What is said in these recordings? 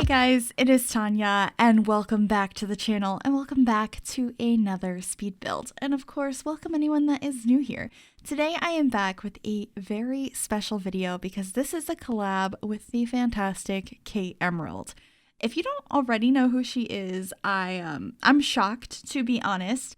guys, it is Tanya, and welcome back to the channel, and welcome back to another speed build. And of course, welcome anyone that is new here. Today I am back with a very special video because this is a collab with the fantastic Kate Emerald. If you don't already know who she is, I'm shocked, to be honest.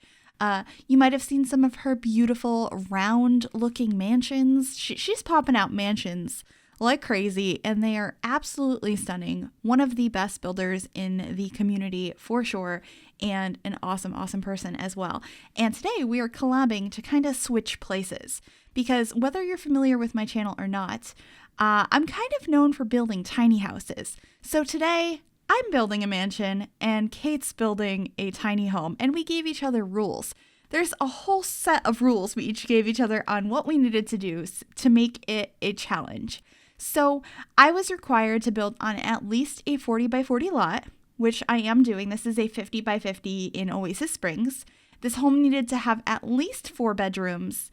You might have seen some of her beautiful round-looking mansions. She's popping out mansions like crazy, and they are absolutely stunning. One of the best builders in the community for sure, and an awesome person as well. And today we are collabing to kind of switch places, because whether you're familiar with my channel or not, I'm kind of known for building tiny houses. So today I'm building a mansion and Kate's building a tiny home, and we gave each other rules. There's a whole set of rules we each gave each other on what we needed to do to make it a challenge. So I was required to build on at least a 40 by 40 lot, which I am doing. This is a 50 by 50 in Oasis Springs. This home needed to have at least 4 bedrooms,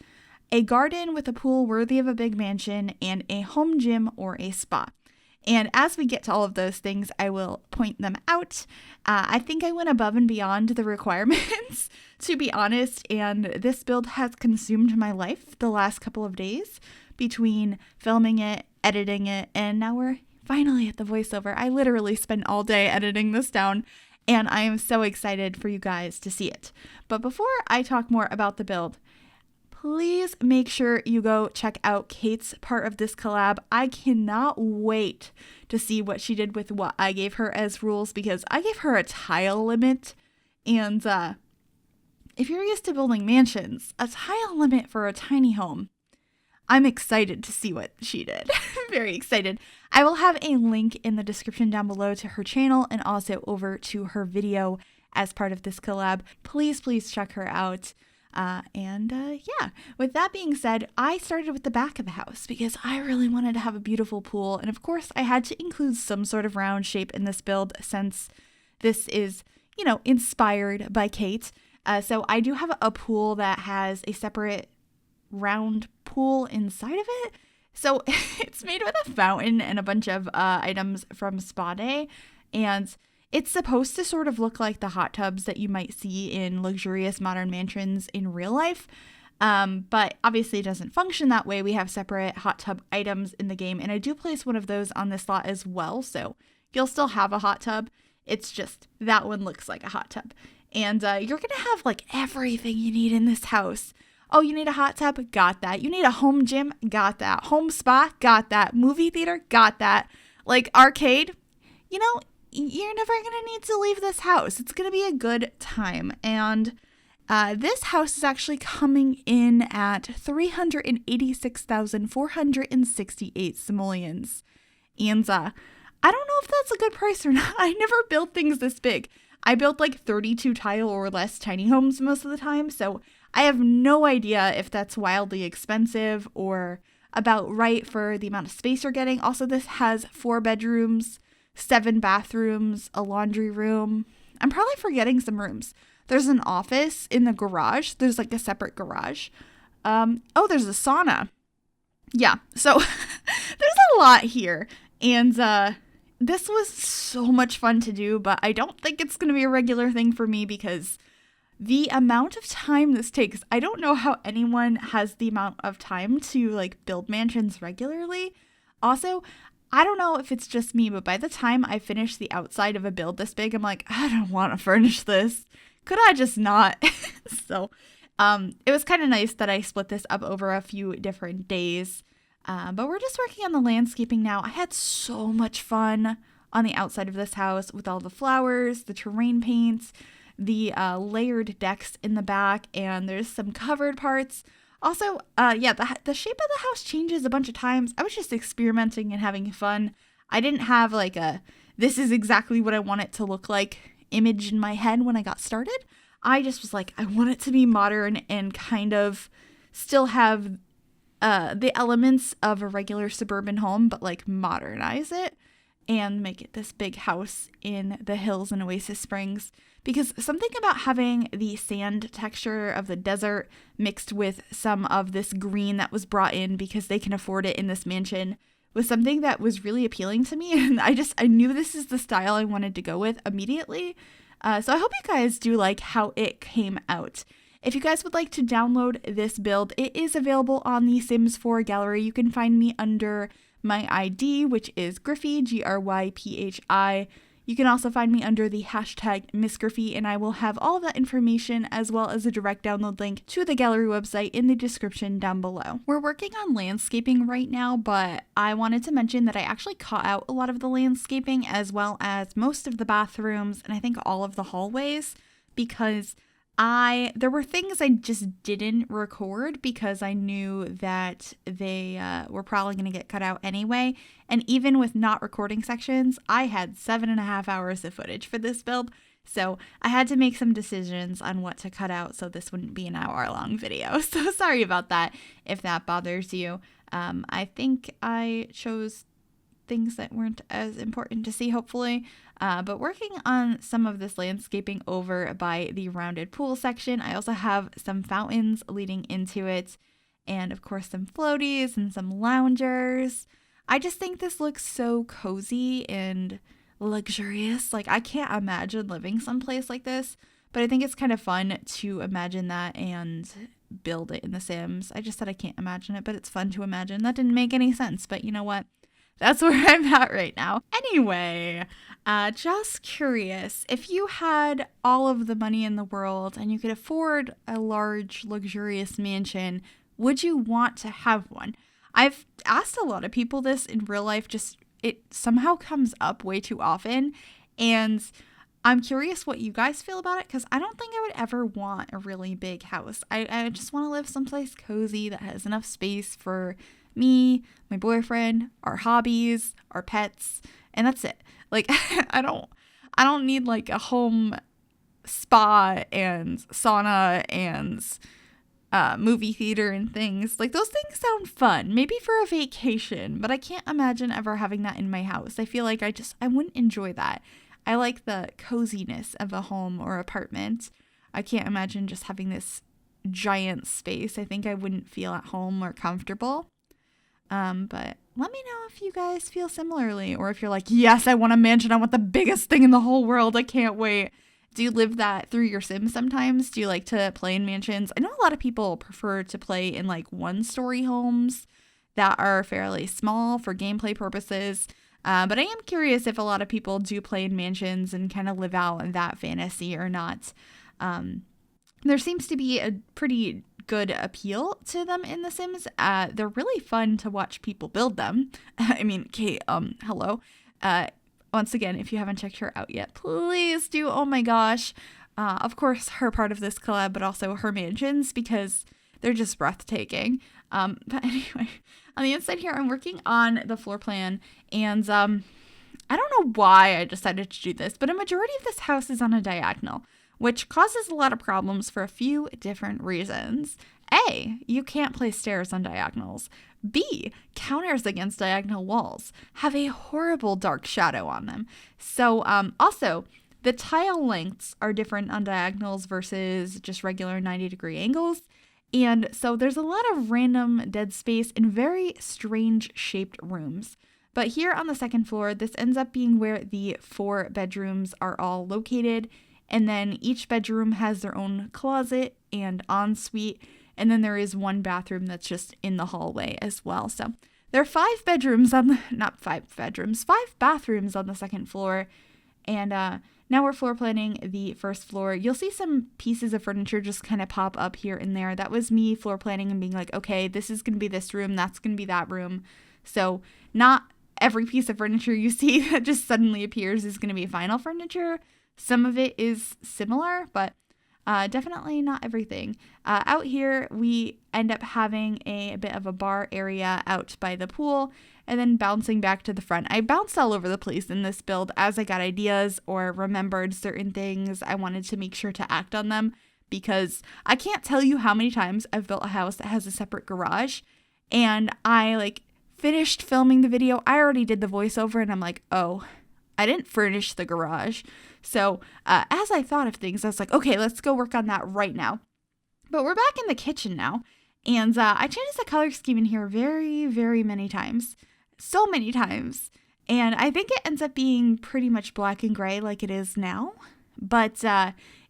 a garden with a pool worthy of a big mansion, and a home gym or a spa. And as we get to all of those things, I will point them out. I think I went above and beyond the requirements, to be honest, and this build has consumed my life the last couple of days between filming it, editing it, and now we're finally at the voiceover. I literally spent all day editing this down, and I am so excited for you guys to see it. But before I talk more about the build, please make sure you go check out Kate's part of this collab. I cannot wait to see what she did with what I gave her as rules, because I gave her a tile limit, and if you're used to building mansions, a tile limit for a tiny home, I'm excited to see what she did. Very excited. I will have a link in the description down below to her channel and also over to her video as part of this collab. Please check her out. Yeah, with that being said, I started with the back of the house because I really wanted to have a beautiful pool. And of course, I had to include some sort of round shape in this build since this is, inspired by Kate. So I do have a pool that has a separate round pool inside of it. So it's made with a fountain and a bunch of items from Spa Day, and it's supposed to sort of look like the hot tubs that you might see in luxurious modern mansions in real life, but obviously it doesn't function that way. We have separate hot tub items in the game, and I do place one of those on this lot as well, so you'll still have a hot tub. It's just that one looks like a hot tub, and you're gonna have like everything you need in this house. Oh, you need a hot tub? Got that. You need a home gym? Got that. Home spa? Got that. Movie theater? Got that. Like arcade? You're never going to need to leave this house. It's going to be a good time. And this house is actually coming in at 386,468 simoleons. And I don't know if that's a good price or not. I never built things this big. I built like 32 tile or less tiny homes most of the time, so I have no idea if that's wildly expensive or about right for the amount of space you're getting. Also, this has 4 bedrooms, 7 bathrooms, a laundry room. I'm probably forgetting some rooms. There's an office in the garage. There's like a separate garage. There's a sauna. Yeah, so there's a lot here. And this was so much fun to do, but I don't think it's going to be a regular thing for me because the amount of time this takes, I don't know how anyone has the amount of time to like build mansions regularly. Also, I don't know if it's just me, but by the time I finish the outside of a build this big, I'm like, I don't want to furnish this. Could I just not? So it was kind of nice that I split this up over a few different days. But we're just working on the landscaping now. I had so much fun on the outside of this house with all the flowers, the terrain paints, the layered decks in the back, and there's some covered parts. Also, the shape of the house changes a bunch of times. I was just experimenting and having fun. I didn't have like this is exactly what I want it to look like image in my head when I got started. I just was like, I want it to be modern and kind of still have the elements of a regular suburban home, but like modernize it and make it this big house in the hills in Oasis Springs. Because something about having the sand texture of the desert mixed with some of this green that was brought in because they can afford it in this mansion was something that was really appealing to me. And I knew this is the style I wanted to go with immediately. So I hope you guys do like how it came out. If you guys would like to download this build, it is available on the Sims 4 gallery. You can find me under my ID, which is Gryphi, Gryphi. You can also find me under the hashtag MissGryphi, and I will have all of that information as well as a direct download link to the gallery website in the description down below. We're working on landscaping right now, but I wanted to mention that I actually cut out a lot of the landscaping as well as most of the bathrooms and I think all of the hallways, because there were things I just didn't record because I knew that they were probably going to get cut out anyway. And even with not recording sections, I had 7.5 hours of footage for this build. So I had to make some decisions on what to cut out so this wouldn't be an hour-long video. So sorry about that if that bothers you. I think I chose things that weren't as important to see, hopefully. But working on some of this landscaping over by the rounded pool section, I also have some fountains leading into it, and of course some floaties and some loungers. I just think this looks so cozy and luxurious. Like, I can't imagine living someplace like this, but I think it's kind of fun to imagine that and build it in The Sims. I just said I can't imagine it, but it's fun to imagine. That didn't make any sense, but you know what? That's where I'm at right now. Anyway, just curious, if you had all of the money in the world and you could afford a large, luxurious mansion, would you want to have one? I've asked a lot of people this in real life, just it somehow comes up way too often, and I'm curious what you guys feel about it, because I don't think I would ever want a really big house. I just want to live someplace cozy that has enough space for me, my boyfriend, our hobbies, our pets, and that's it. Like, I don't need like a home spa and sauna and movie theater and things. Like, those things sound fun, maybe for a vacation, but I can't imagine ever having that in my house. I feel like I wouldn't enjoy that. I like the coziness of a home or apartment. I can't imagine just having this giant space. I think I wouldn't feel at home or comfortable. But let me know if you guys feel similarly, or if you're like, yes, I want a mansion. I want the biggest thing in the whole world. I can't wait. Do you live that through your Sims sometimes? Do you like to play in mansions? I know a lot of people prefer to play in like 1-story homes that are fairly small for gameplay purposes. But I am curious if a lot of people do play in mansions and kind of live out that fantasy or not. There seems to be a pretty good appeal to them in The Sims. They're really fun to watch people build them. I mean, Kate, hello. Once again, if you haven't checked her out yet, please do. Oh my gosh. Of course, her part of this collab, but also her mansions, because they're just breathtaking. But anyway, on the inside here, I'm working on the floor plan, and I don't know why I decided to do this, but a majority of this house is on a diagonal, which causes a lot of problems for a few different reasons. A, you can't place stairs on diagonals. B, counters against diagonal walls have a horrible dark shadow on them. So also, the tile lengths are different on diagonals versus just regular 90-degree angles. And so there's a lot of random dead space in very strange shaped rooms. But here on the second floor, this ends up being where the 4 bedrooms are all located. And then each bedroom has their own closet and ensuite. And then there is 1 bathroom that's just in the hallway as well. So there are 5 bathrooms on the second floor. And now we're floor planning the first floor. You'll see some pieces of furniture just kind of pop up here and there. That was me floor planning and being like, okay, this is going to be this room, that's going to be that room. So not every piece of furniture you see that just suddenly appears is going to be final furniture. Some of it is similar, but definitely not everything. Out here, we end up having a bit of a bar area out by the pool, and then bouncing back to the front. I bounced all over the place in this build as I got ideas or remembered certain things. I wanted to make sure to act on them, because I can't tell you how many times I've built a house that has a separate garage, and I finished filming the video. I already did the voiceover, and I'm like, oh, I didn't furnish the garage. So as I thought of things, I was like, okay, let's go work on that right now. But we're back in the kitchen now. And I changed the color scheme in here very, very many times. so many times. And I think it ends up being pretty much black and gray like it is now. But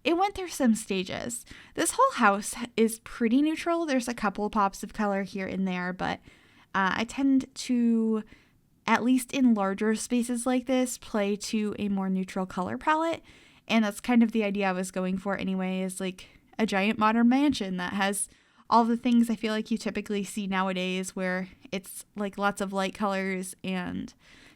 it went through some stages. This whole house is pretty neutral. There's a couple pops of color here and there, but I tend to, at least in larger spaces like this, play to a more neutral color palette. And that's kind of the idea I was going for anyway, is like a giant modern mansion that has all the things I feel like you typically see nowadays, where it's like lots of light colors and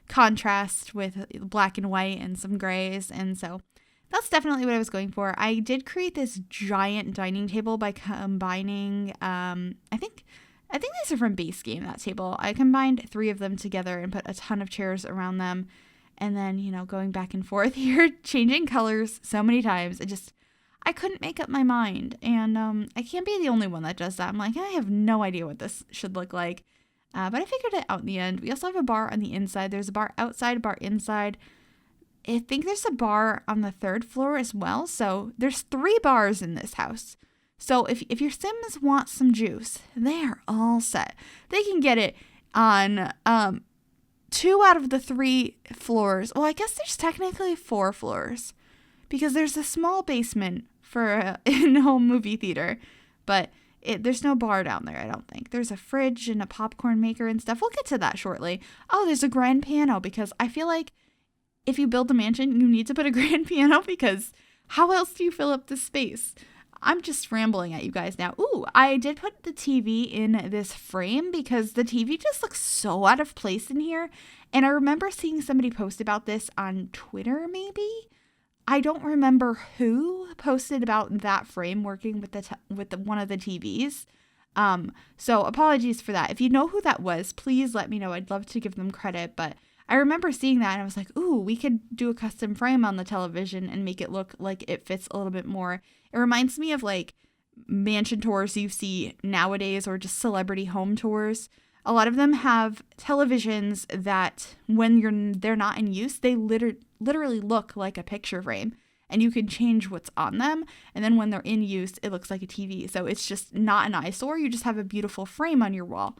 contrast with black and white and some grays. And so that's definitely what I was going for. I did create this giant dining table by combining, I think these are from Base Game, that table. I combined 3 of them together and put a ton of chairs around them. And then, going back and forth here, changing colors so many times. I couldn't make up my mind. And I can't be the only one that does that. I'm like, I have no idea what this should look like. But I figured it out in the end. We also have a bar on the inside. There's a bar outside, a bar inside. I think there's a bar on the 3rd floor as well. So there's 3 bars in this house. So if your Sims want some juice, they are all set. They can get it on 2 out of the 3 floors. Well, I guess there's technically 4 floors, because there's a small basement for an in-home movie theater, but there's no bar down there, I don't think. There's a fridge and a popcorn maker and stuff. We'll get to that shortly. Oh, there's a grand piano, because I feel like if you build a mansion, you need to put a grand piano, because how else do you fill up the space? I'm just rambling at you guys now. Ooh, I did put the TV in this frame because the TV just looks so out of place in here. And I remember seeing somebody post about this on Twitter, maybe. I don't remember who posted about that frame working with one of the TVs. So apologies for that. If you know who that was, please let me know. I'd love to give them credit, but I remember seeing that and I was like, ooh, we could do a custom frame on the television and make it look like it fits a little bit more. It reminds me of like mansion tours you see nowadays, or just celebrity home tours. A lot of them have televisions that when they're not in use, they literally look like a picture frame, and you can change what's on them. And then when they're in use, it looks like a TV. So it's just not an eyesore. You just have a beautiful frame on your wall.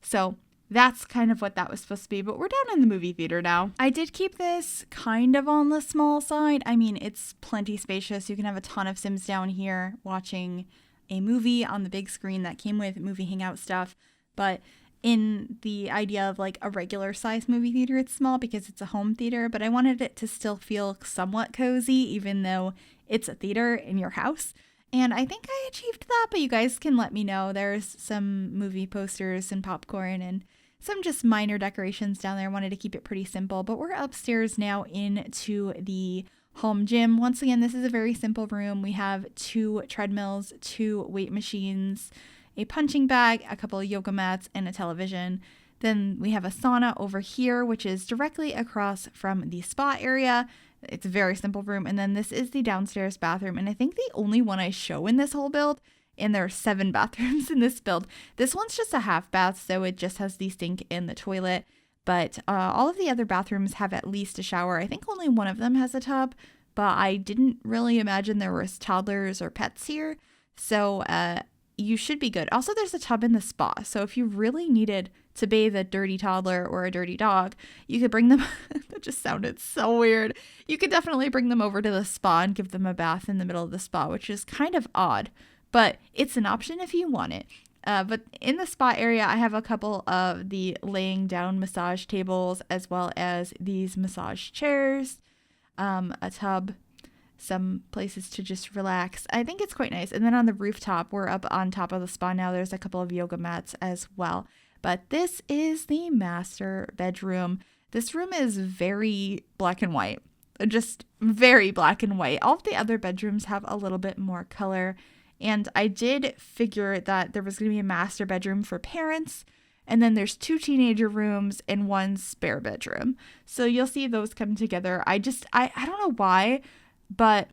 So that's kind of what that was supposed to be, but we're down in the movie theater now. I did keep this kind of on the small side. I mean, it's plenty spacious. You can have a ton of Sims down here watching a movie on the big screen that came with movie hangout stuff. But in the idea of like a regular size movie theater, it's small because it's a home theater, but I wanted it to still feel somewhat cozy, even though it's a theater in your house. And I think I achieved that, but you guys can let me know. There's some movie posters and popcorn and some just minor decorations down there. I wanted to keep it pretty simple, but we're upstairs now into the home gym. Once again, this is a very simple room. We have 2 treadmills, 2 weight machines, a punching bag, a couple of yoga mats, and a television. Then we have a sauna over here, which is directly across from the spa area. It's a very simple room. And then this is the downstairs bathroom. And I think the only one I show in this whole build, and there are 7 bathrooms in this build. This one's just a half bath, so it just has the sink and the toilet. But all of the other bathrooms have at least a shower. I think only one of them has a tub, but I didn't really imagine there was toddlers or pets here. So you should be good. Also, there's a tub in the spa. So if you really needed to bathe a dirty toddler or a dirty dog, you could bring them. That just sounded so weird. You could definitely bring them over to the spa and give them a bath in the middle of the spa, which is kind of odd, but it's an option if you want it. But in the spa area, I have a couple of the laying down massage tables, as well as these massage chairs, a tub, some places to just relax. I think it's quite nice. And then on the rooftop, we're up on top of the spa now. There's a couple of yoga mats as well. But this is the master bedroom. This room is very black and white, just very black and white. All of the other bedrooms have a little bit more color. And I did figure that there was going to be a master bedroom for parents, and then there's 2 teenager rooms and 1 spare bedroom. So you'll see those come together. I don't know why, but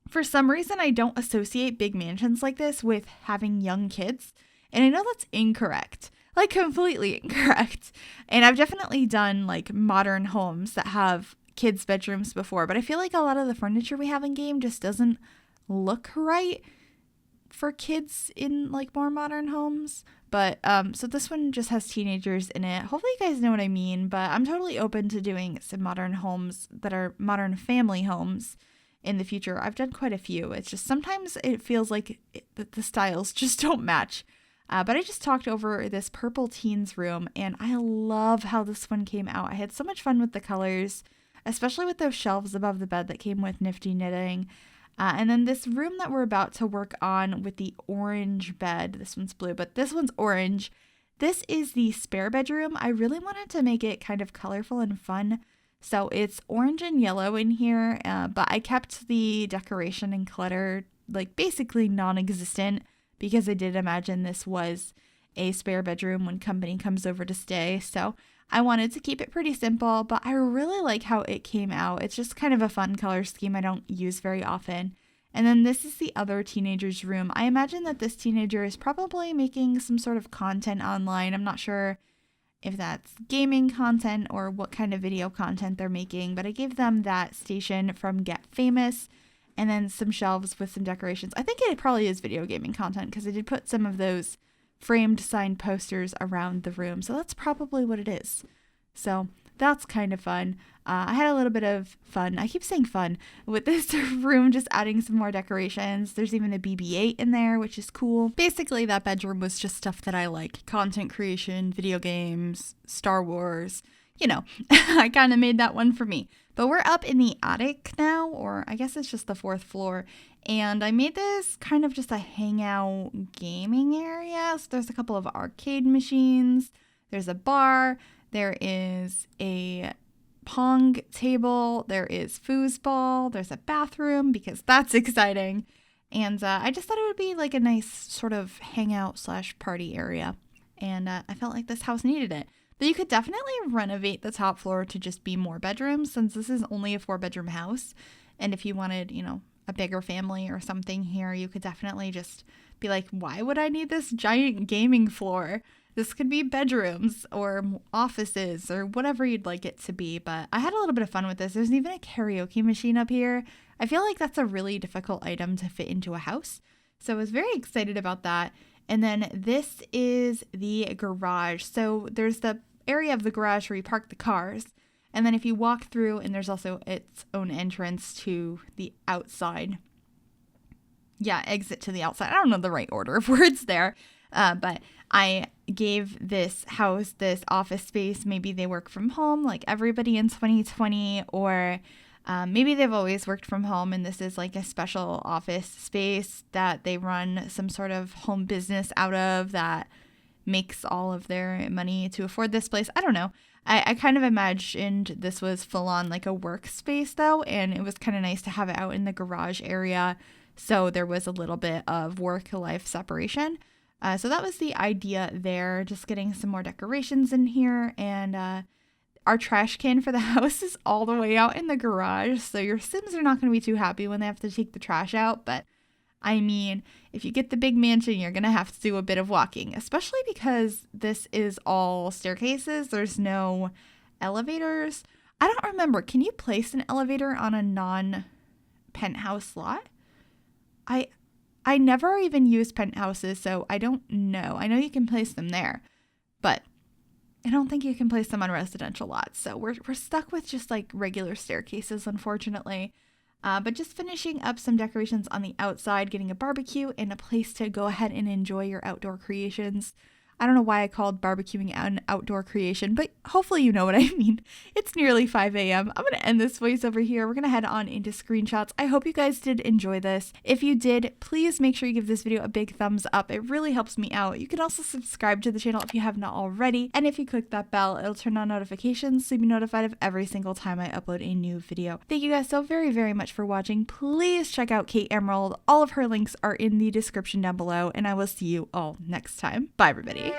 for some reason I don't associate big mansions like this with having young kids. And I know that's incorrect, like completely incorrect. And I've definitely done like modern homes that have kids' bedrooms before, but I feel like a lot of the furniture we have in game just doesn't look right for kids in like more modern homes. But so this one just has teenagers in it. Hopefully you guys know what I mean, but I'm totally open to doing some modern homes that are modern family homes in the future. I've done quite a few. It's just sometimes it feels like the styles just don't match. But I just talked over this purple teens room, and I love how this one came out. I had so much fun with the colors, especially with those shelves above the bed that came with nifty knitting. And then this room that we're about to work on with the orange bed. This one's blue, but this one's orange. This is the spare bedroom. I really wanted to make it kind of colorful and fun. So it's orange and yellow in here, but I kept the decoration and clutter like basically non-existent because I did imagine this was a spare bedroom when company comes over to stay. So I wanted to keep it pretty simple, but I really like how it came out. It's just kind of a fun color scheme I don't use very often. And then this is the other teenager's room. I imagine that this teenager is probably making some sort of content online. I'm not sure if that's gaming content or what kind of video content they're making, but I gave them that station from Get Famous and then some shelves with some decorations. I think it probably is video gaming content because I did put some of those framed signed posters around the room. So that's probably what it is. So that's kind of fun. I had a little bit of fun. I keep saying fun with this room, just adding some more decorations. There's even a BB-8 in there, which is cool. Basically, that bedroom was just stuff that I like. Content creation, video games, Star Wars. You know, I kind of made that one for me. But we're up in the attic now, or I guess it's just the 4th floor. And I made this kind of just a hangout gaming area. So there's a couple of arcade machines. There's a bar. There is a pong table. There is foosball. There's a bathroom because that's exciting. And I just thought it would be like a nice sort of hangout / party area. And I felt like this house needed it. But you could definitely renovate the top floor to just be more bedrooms since this is only a 4-bedroom house. And if you wanted, you know, a bigger family or something here, you could definitely just be like, why would I need this giant gaming floor? This could be bedrooms or offices or whatever you'd like it to be. But I had a little bit of fun with this. There's even a karaoke machine up here. I feel like that's a really difficult item to fit into a house. So I was very excited about that. And then this is the garage. So there's the area of the garage where you park the cars. And then if you walk through, and there's also its own entrance to the outside. Yeah, exit to the outside. I don't know the right order of words there. But I gave this house this office space. Maybe they work from home like everybody in 2020, or maybe they've always worked from home and this is like a special office space that they run some sort of home business out of that makes all of their money to afford this place. I don't know. I kind of imagined this was full on like a workspace though, and it was kind of nice to have it out in the garage area. So there was a little bit of work-life separation. So that was the idea there, just getting some more decorations in here. And our trash can for the house is all the way out in the garage. So your Sims are not going to be too happy when they have to take the trash out. But I mean, if you get the big mansion, you're going to have to do a bit of walking, especially because this is all staircases. There's no elevators. I don't remember. Can you place an elevator on a non-penthouse lot? I never even used penthouses, so I don't know. I know you can place them there, but I don't think you can place them on residential lots. So we're stuck with just like regular staircases, unfortunately. But just finishing up some decorations on the outside, getting a barbecue and a place to go ahead and enjoy your outdoor creations. I don't know why I called barbecuing an outdoor creation, but hopefully you know what I mean. It's nearly 5 a.m. I'm going to end this voice over here. We're going to head on into screenshots. I hope you guys did enjoy this. If you did, please make sure you give this video a big thumbs up. It really helps me out. You can also subscribe to the channel if you have not already. And if you click that bell, it'll turn on notifications so you'll be notified of every single time I upload a new video. Thank you guys so very, very much for watching. Please check out Kate Emerald. All of her links are in the description down below, and I will see you all next time. Bye, everybody.